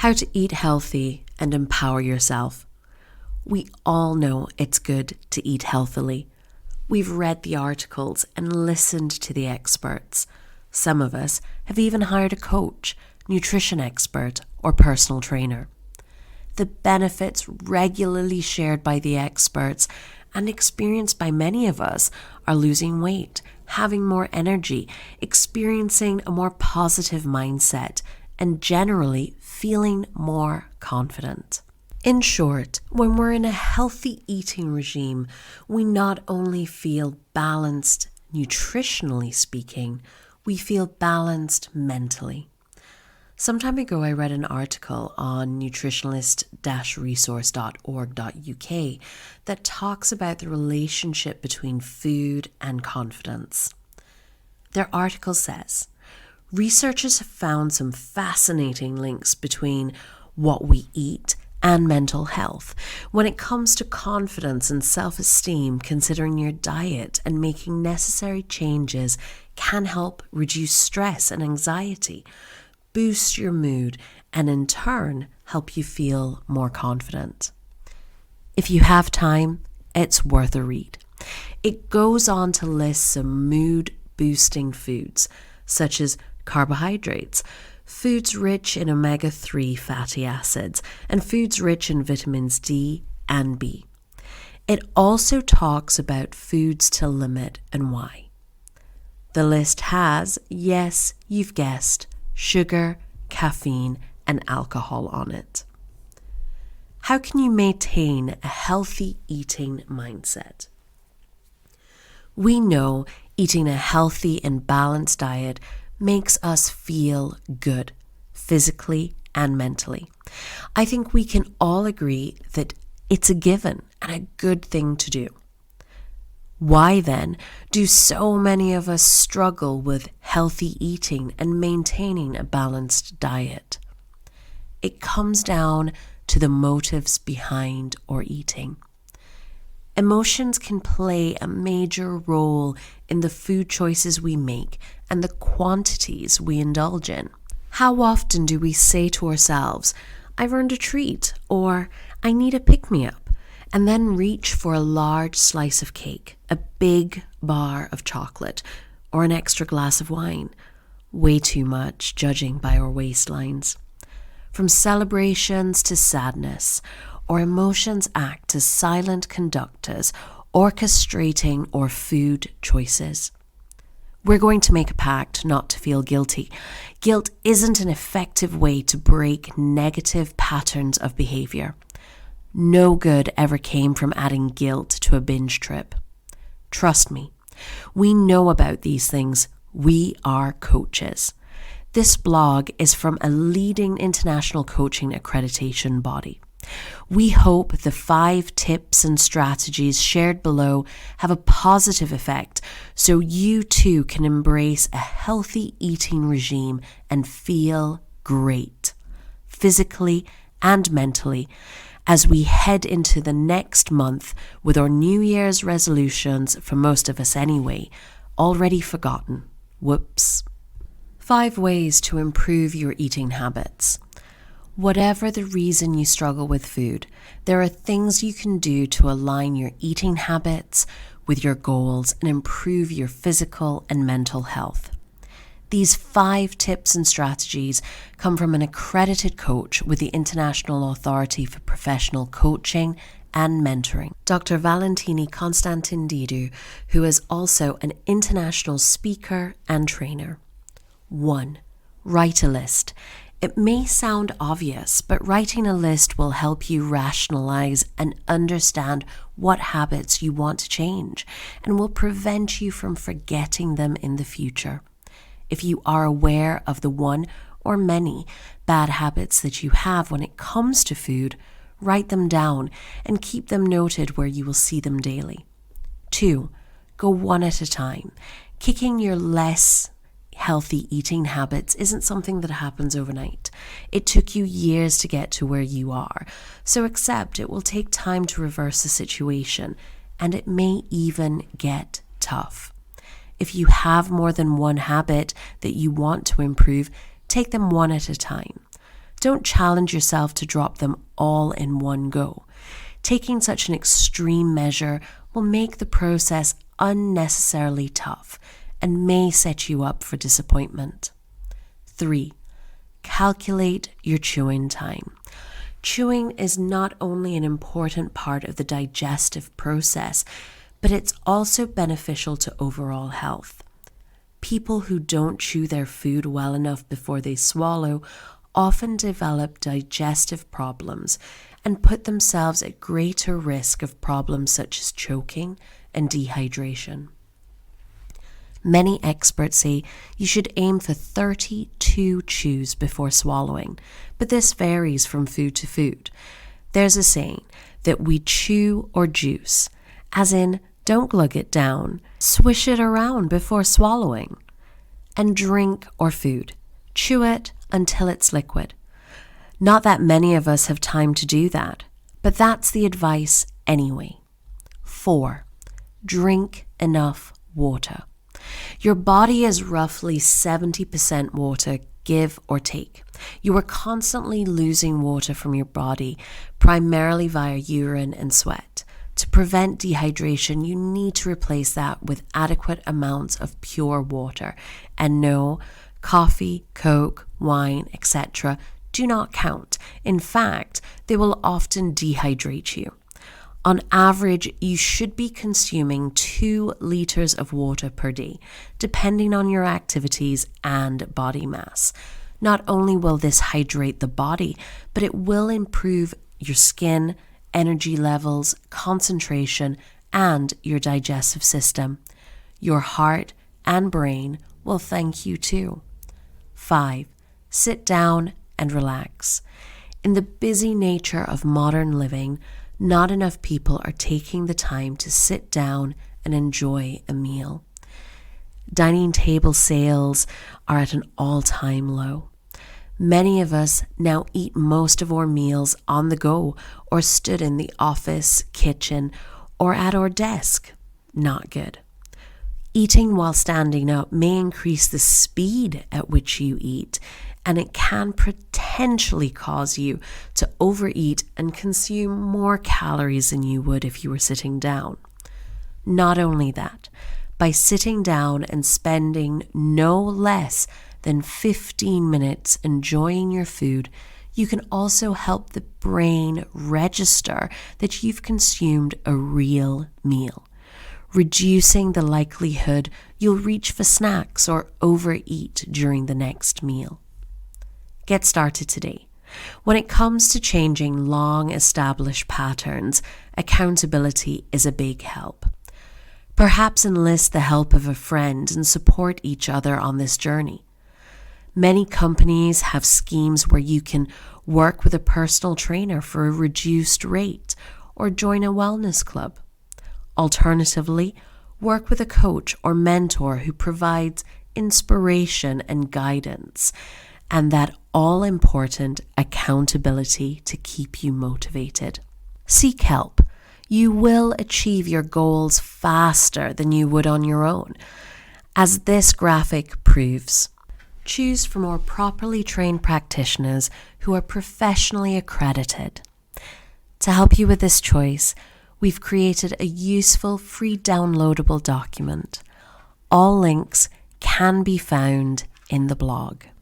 How to eat healthy and empower yourself. We all know it's good to eat healthily. We've read the articles and listened to the experts. Some of us have even hired a coach, nutrition expert, or personal trainer. The benefits regularly shared by the experts and experienced by many of us are losing weight, having more energy, experiencing a more positive mindset, and generally feeling more confident. In short, when we're in a healthy eating regime, we not only feel balanced nutritionally speaking, we feel balanced mentally. Some time ago, I read an article on nutritionalist-resource.org.uk that talks about the relationship between food and confidence. Their article says, researchers have found some fascinating links between what we eat and mental health when it comes to confidence and self-esteem. Considering your diet and making necessary changes can help reduce stress and anxiety, boost your mood, and in turn help you feel more confident. If you have time, it's worth a read. It goes on to list some mood-boosting foods such as carbohydrates, foods rich in omega-3 fatty acids, and foods rich in vitamins D and B. It also talks about foods to limit and why. The list has, yes, you've guessed, sugar, caffeine, and alcohol on it. How can you maintain a healthy eating mindset? We know eating a healthy and balanced diet makes us feel good, physically and mentally. I think we can all agree that it's a given and a good thing to do. Why then do so many of us struggle with healthy eating and maintaining a balanced diet? It comes down to the motives behind our eating. Emotions can play a major role in the food choices we make and the quantities we indulge in. How often do we say to ourselves, I've earned a treat, or I need a pick-me-up, and then reach for a large slice of cake, a big bar of chocolate, or an extra glass of wine? Way too much, judging by our waistlines. From celebrations to sadness, our emotions act as silent conductors, orchestrating our food choices. We're going to make a pact not to feel guilty. Guilt isn't an effective way to break negative patterns of behavior. No good ever came from adding guilt to a binge trip. Trust me, we know about these things. We are coaches. This blog is from a leading international coaching accreditation body. We hope the 5 tips and strategies shared below have a positive effect so you too can embrace a healthy eating regime and feel great, physically and mentally, as we head into the next month with our New Year's resolutions, for most of us anyway, already forgotten. Whoops. 5 ways to improve your eating habits. Whatever the reason you struggle with food, there are things you can do to align your eating habits with your goals and improve your physical and mental health. These 5 tips and strategies come from an accredited coach with the International Authority for Professional Coaching and Mentoring, Dr. Valentini Constantindidou, who is also an international speaker and trainer. 1. Write a list. It may sound obvious, but writing a list will help you rationalize and understand what habits you want to change and will prevent you from forgetting them in the future. If you are aware of the one or many bad habits that you have when it comes to food, write them down and keep them noted where you will see them daily. 2. Go one at a time. Kicking your less healthy eating habits isn't something that happens overnight. It took you years to get to where you are, so accept it will take time to reverse the situation, and it may even get tough. If you have more than one habit that you want to improve, take them one at a time. Don't challenge yourself to drop them all in one go. Taking such an extreme measure will make the process unnecessarily tough and may set you up for disappointment. 3. Calculate your chewing time. Chewing is not only an important part of the digestive process, but it's also beneficial to overall health. People who don't chew their food well enough before they swallow often develop digestive problems and put themselves at greater risk of problems such as choking and dehydration. Many experts say you should aim for 32 chews before swallowing, but this varies from food to food. There's a saying that we chew or juice, as in don't glug it down, swish it around before swallowing. And drink or food, chew it until it's liquid. Not that many of us have time to do that, but that's the advice anyway. 4. Drink enough water. Your body is roughly 70% water, give or take. You are constantly losing water from your body, primarily via urine and sweat. To prevent dehydration, you need to replace that with adequate amounts of pure water. And no, coffee, Coke, wine, etc. do not count. In fact, they will often dehydrate you. On average, you should be consuming 2 liters of water per day, depending on your activities and body mass. Not only will this hydrate the body, but it will improve your skin, energy levels, concentration, and your digestive system. Your heart and brain will thank you too. 5. Sit down and relax. In the busy nature of modern living, not enough people are taking the time to sit down and enjoy a meal. Dining table sales are at an all-time low. Many of us now eat most of our meals on the go or stood in the office, kitchen, or at our desk. Not good. Eating while standing up may increase the speed at which you eat, and it can potentially cause you to overeat and consume more calories than you would if you were sitting down. Not only that, by sitting down and spending no less than 15 minutes enjoying your food, you can also help the brain register that you've consumed a real meal, reducing the likelihood you'll reach for snacks or overeat during the next meal. Get started today. When it comes to changing long-established patterns, accountability is a big help. Perhaps enlist the help of a friend and support each other on this journey. Many companies have schemes where you can work with a personal trainer for a reduced rate or join a wellness club. Alternatively, work with a coach or mentor who provides inspiration and guidance, and that all-important accountability to keep you motivated. Seek help. You will achieve your goals faster than you would on your own, as this graphic proves. Choose from more properly trained practitioners who are professionally accredited. To help you with this choice, we've created a useful free downloadable document. All links can be found in the blog.